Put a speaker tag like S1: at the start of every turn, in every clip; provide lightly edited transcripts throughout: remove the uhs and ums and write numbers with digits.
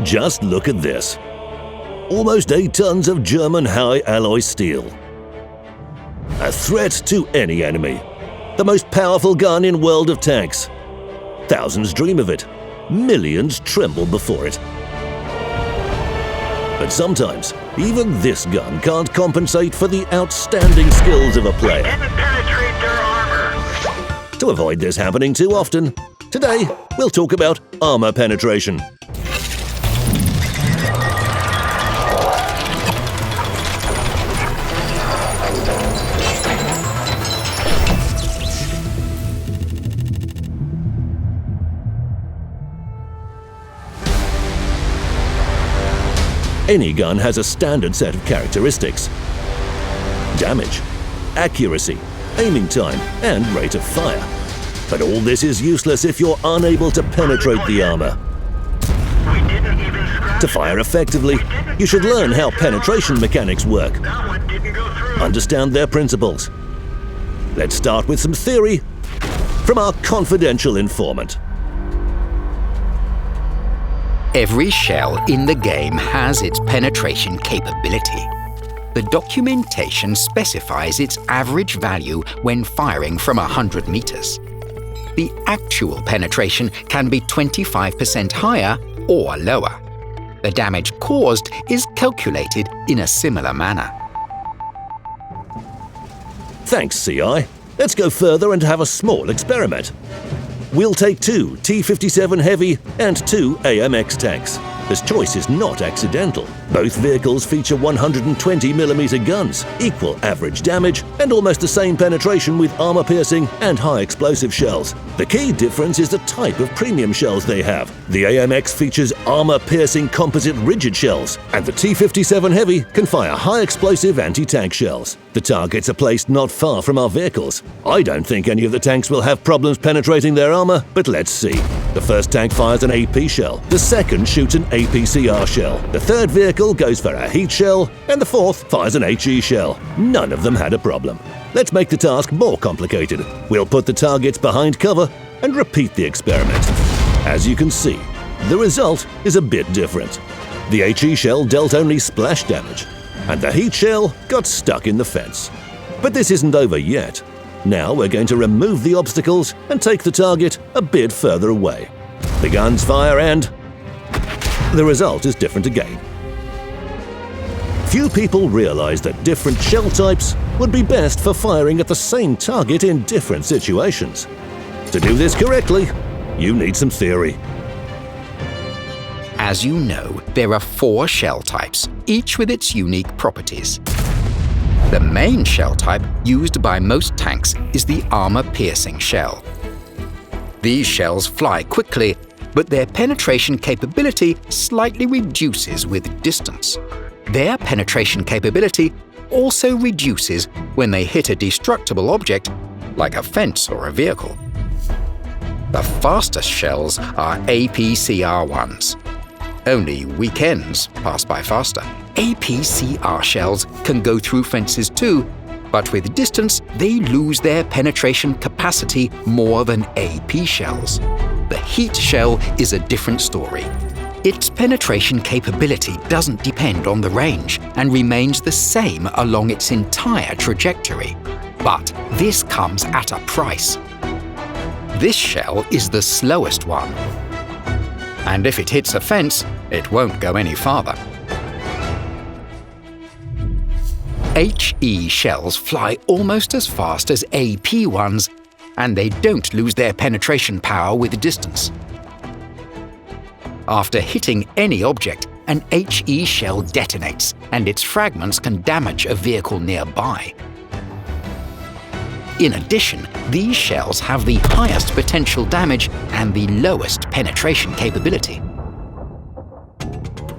S1: Just look at this. Almost 8 tons of German high alloy steel. A threat to any enemy. The most powerful gun in World of Tanks. Thousands dream of it. Millions tremble before it. But sometimes, even this gun can't compensate for the outstanding skills of a player.
S2: Didn't penetrate their armor.
S1: To avoid this happening too often, today we'll talk about armor penetration. Any gun has a standard set of characteristics: damage, accuracy, aiming time, and rate of fire. But all this is useless if you're unable to penetrate the armor.
S2: We didn't even scratch.
S1: To fire effectively, you should learn how penetration mechanics work,
S2: That one didn't go through.
S1: understand their principles. Let's start with some theory from our confidential informant.
S3: Every shell in the game has its penetration capability. The documentation specifies its average value when firing from 100 meters. The actual penetration can be 25% higher or lower. The damage caused is calculated in a similar manner.
S1: Thanks, CI. Let's go further and have a small experiment. We'll take 2 T-57 Heavy and 2 AMX tanks. This choice is not accidental. Both vehicles feature 120mm guns, equal average damage, and almost the same penetration with armor-piercing and high-explosive shells. The key difference is the type of premium shells they have. The AMX features armor-piercing composite rigid shells, and the T-57 Heavy can fire high-explosive anti-tank shells. The targets are placed not far from our vehicles. I don't think any of the tanks will have problems penetrating their armor, but let's see. The first tank fires an AP shell, the second shoots an APCR shell, the third vehicle goes for a heat shell, and the fourth fires an HE shell. None of them had a problem. Let's make the task more complicated. We'll put the targets behind cover and repeat the experiment. As you can see, the result is a bit different. The HE shell dealt only splash damage, and the heat shell got stuck in the fence. But this isn't over yet. Now we're going to remove the obstacles and take the target a bit further away. The guns fire and the result is different again. Few people realize that different shell types would be best for firing at the same target in different situations. To do this correctly, you need some theory.
S3: As you know, there are 4 shell types, each with its unique properties. The main shell type used by most tanks is the armor-piercing shell. These shells fly quickly, but their penetration capability slightly reduces with distance. Their penetration capability also reduces when they hit a destructible object, like a fence or a vehicle. The fastest shells are APCR ones. Only weekends pass by faster. APCR shells can go through fences too, but with distance they lose their penetration capacity more than AP shells. The heat shell is a different story. Its penetration capability doesn't depend on the range and remains the same along its entire trajectory. But this comes at a price. This shell is the slowest one. And if it hits a fence, it won't go any farther. HE shells fly almost as fast as AP ones, and they don't lose their penetration power with distance. After hitting any object, an HE shell detonates, and its fragments can damage a vehicle nearby. In addition, these shells have the highest potential damage and the lowest penetration capability.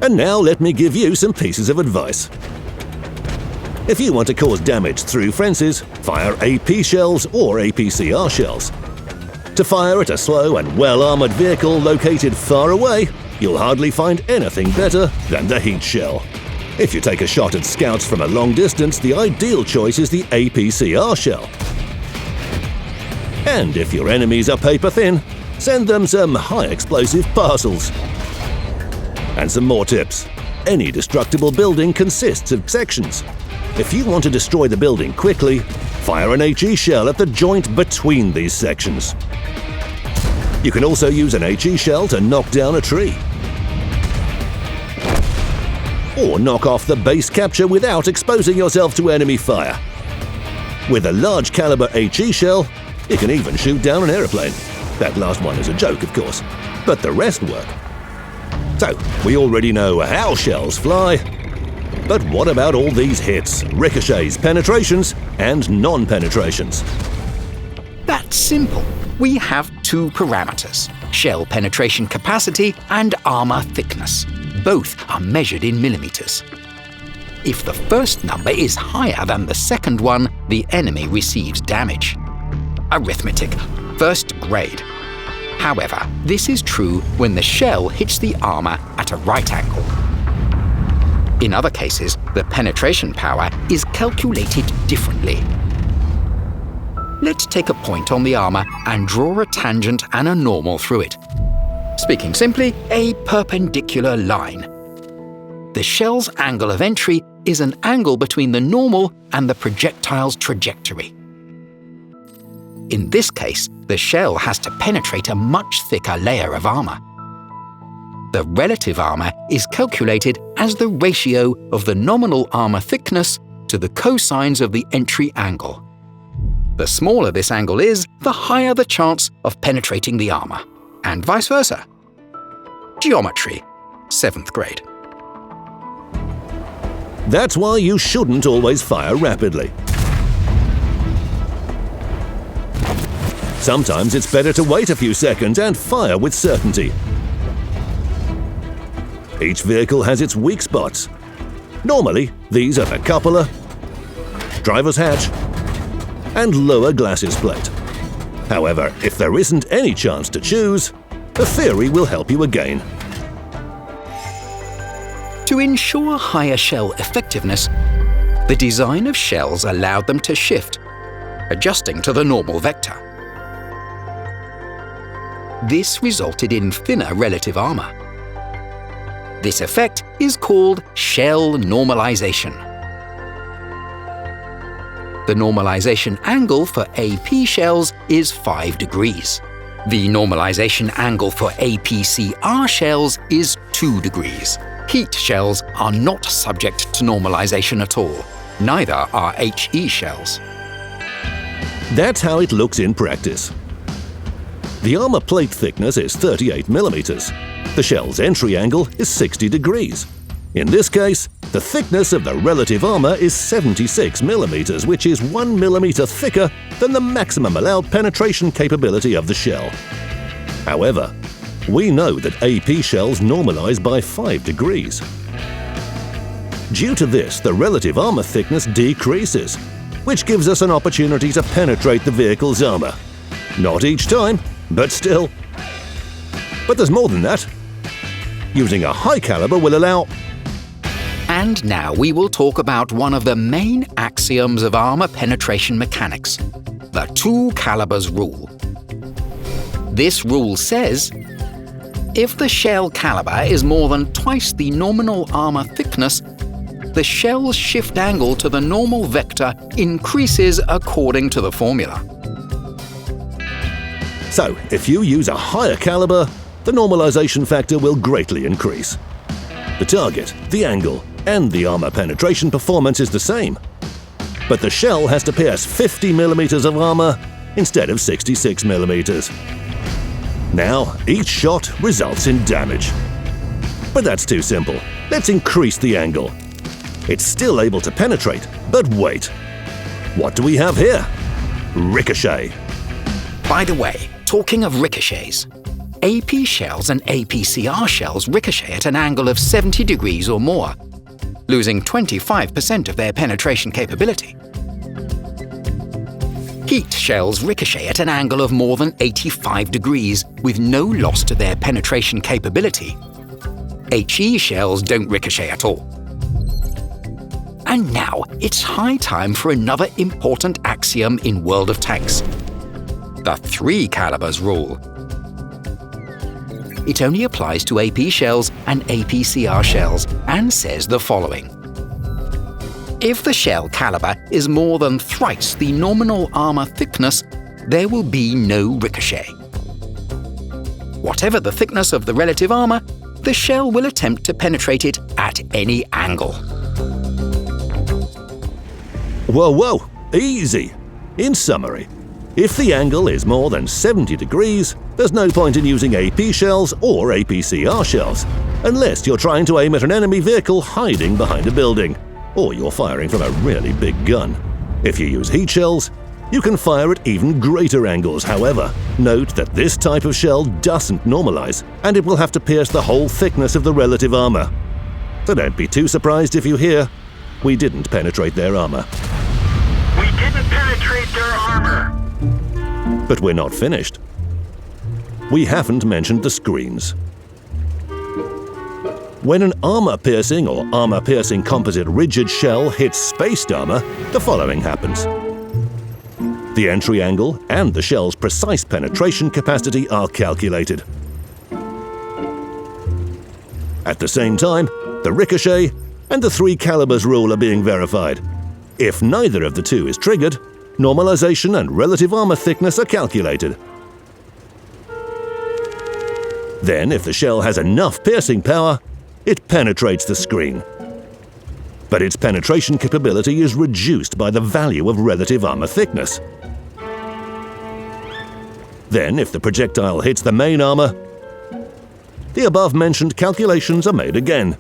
S1: And now let me give you some pieces of advice. If you want to cause damage through fences, fire AP shells or APCR shells. To fire at a slow and well-armored vehicle located far away, you'll hardly find anything better than the heat shell. If you take a shot at scouts from a long distance, the ideal choice is the APCR shell. And if your enemies are paper thin, send them some high-explosive parcels. And some more tips. Any destructible building consists of sections. If you want to destroy the building quickly, fire an HE shell at the joint between these sections. You can also use an HE shell to knock down a tree. Or knock off the base capture without exposing yourself to enemy fire. With a large caliber HE shell, you can even shoot down an aeroplane. That last one is a joke, of course, but the rest work. So, we already know how shells fly, but what about all these hits, ricochets, penetrations, and non-penetrations?
S3: That's simple. We have two parameters: shell penetration capacity and armor thickness. Both are measured in millimeters. If the first number is higher than the second one, the enemy receives damage. Arithmetic, first grade. However, this is true when the shell hits the armor at a right angle. In other cases, the penetration power is calculated differently. Let's take a point on the armor and draw a tangent and a normal through it. Speaking simply, a perpendicular line. The shell's angle of entry is an angle between the normal and the projectile's trajectory. In this case, the shell has to penetrate a much thicker layer of armor. The relative armor is calculated as the ratio of the nominal armor thickness to the cosines of the entry angle. The smaller this angle is, the higher the chance of penetrating the armor, and vice versa. Geometry, 7th grade.
S1: That's why you shouldn't always fire rapidly. Sometimes it's better to wait a few seconds and fire with certainty. Each vehicle has its weak spots. Normally, these are the cupola, driver's hatch, and lower glacis plate. However, if there isn't any chance to choose, the theory will help you again.
S3: To ensure higher shell effectiveness, the design of shells allowed them to shift, adjusting to the normal vector. This resulted in thinner relative armor. This effect is called shell normalization. The normalization angle for AP shells is 5 degrees. The normalization angle for APCR shells is 2 degrees. Heat shells are not subject to normalization at all. Neither are HE shells.
S1: That's how it looks in practice. The armor plate thickness is 38 millimeters. The shell's entry angle is 60 degrees. In this case, the thickness of the relative armor is 76 millimeters, which is 1 millimeter thicker than the maximum allowed penetration capability of the shell. However, we know that AP shells normalize by 5 degrees. Due to this, the relative armor thickness decreases, which gives us an opportunity to penetrate the vehicle's armor. Not each time, but still. But there's more than that. Using a high caliber will allow...
S3: And now we will talk about one of the main axioms of armor penetration mechanics, the 2 calibers rule. This rule says, if the shell caliber is more than twice the nominal armor thickness, the shell's shift angle to the normal vector increases according to the formula.
S1: So, if you use a higher caliber, the normalization factor will greatly increase. The target, the angle, and the armor penetration performance is the same. But the shell has to pierce 50 millimeters of armor instead of 66 millimeters. Now, each shot results in damage. But that's too simple. Let's increase the angle. It's still able to penetrate, but wait. What do we have here? Ricochet.
S3: By the way, talking of ricochets, AP shells and APCR shells ricochet at an angle of 70 degrees or more, losing 25% of their penetration capability. Heat shells ricochet at an angle of more than 85 degrees with no loss to their penetration capability. HE shells don't ricochet at all. And now it's high time for another important axiom in World of Tanks, the 3 calibers rule. it only applies to AP shells and APCR shells and says the following. If the shell caliber is more than thrice the nominal armor thickness, there will be no ricochet. Whatever the thickness of the relative armor, the shell will attempt to penetrate it at any angle.
S1: Whoa, easy. In summary, if the angle is more than 70 degrees, there's no point in using AP shells or APCR shells, unless you're trying to aim at an enemy vehicle hiding behind a building, or you're firing from a really big gun. If you use heat shells, you can fire at even greater angles. However, note that this type of shell doesn't normalize, and it will have to pierce the whole thickness of the relative armor. So don't be too surprised if you hear, "We didn't penetrate their armor."
S2: We didn't penetrate their armor.
S1: But we're not finished. We haven't mentioned the screens. When an armor-piercing or armor-piercing composite rigid shell hits spaced armor, the following happens. The entry angle and the shell's precise penetration capacity are calculated. At the same time, the ricochet and the 3 calibers rule are being verified. If neither of the two is triggered, normalization and relative armor thickness are calculated. Then, if the shell has enough piercing power, it penetrates the screen. But its penetration capability is reduced by the value of relative armor thickness. Then, if the projectile hits the main armor, the above-mentioned calculations are made again.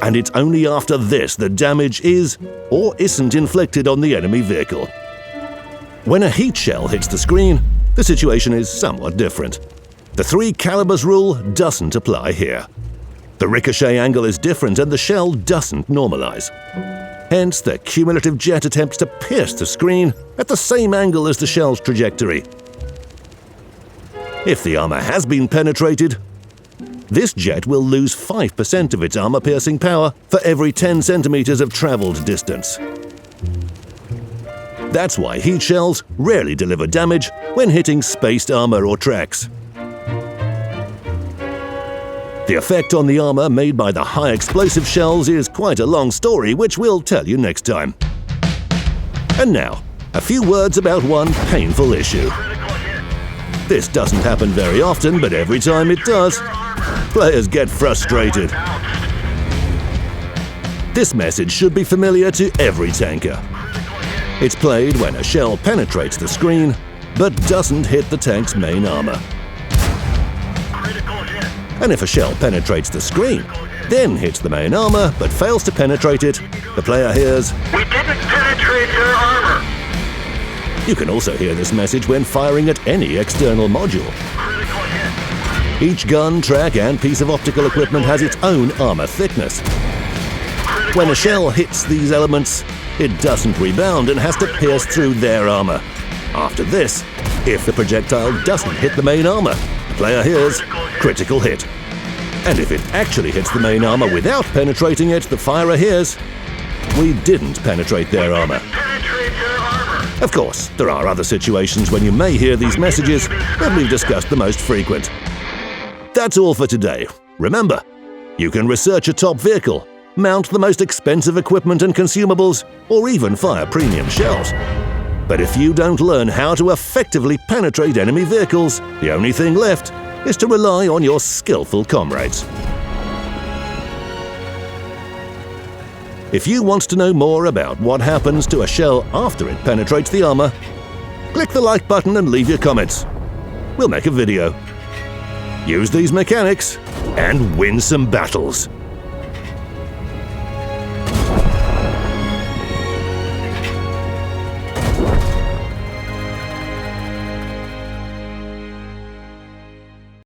S1: And it's only after this that damage is or isn't inflicted on the enemy vehicle. When a heat shell hits the screen, the situation is somewhat different. The 3 calibers rule doesn't apply here. The ricochet angle is different and the shell doesn't normalize. Hence, the cumulative jet attempts to pierce the screen at the same angle as the shell's trajectory. If the armor has been penetrated, this jet will lose 5% of its armor-piercing power for every 10 centimeters of traveled distance. That's why heat shells rarely deliver damage when hitting spaced armor or tracks. The effect on the armor made by the high explosive shells is quite a long story, which we'll tell you next time. And now, a few words about one painful issue. This doesn't happen very often, but every time it does, players get frustrated. This message should be familiar to every tanker. It's played when a shell penetrates the screen, but doesn't hit the tank's main armor. And if a shell penetrates the screen, then hits the main armor but fails to penetrate it, the player hears,
S2: We didn't penetrate their armor.
S1: You can also hear this message when firing at any external module.
S2: Critical hit.
S1: Each gun, track, and piece of optical equipment has its own armor thickness. When a shell hits these elements, it doesn't rebound and has to pierce through their armor. After this, if the projectile doesn't hit the main armor, the player hears, Critical hit. And if it actually hits the main armor without penetrating it, the firer hears, We didn't penetrate their armor.
S2: Penetrate their armor.
S1: Of course, there are other situations when you may hear these messages, but we've discussed the most frequent. That's all for today. Remember, you can research a top vehicle, mount the most expensive equipment and consumables, or even fire premium shells. But if you don't learn how to effectively penetrate enemy vehicles, the only thing left is to rely on your skillful comrades. If you want to know more about what happens to a shell after it penetrates the armor, click the like button and leave your comments. We'll make a video. Use these mechanics and win some battles.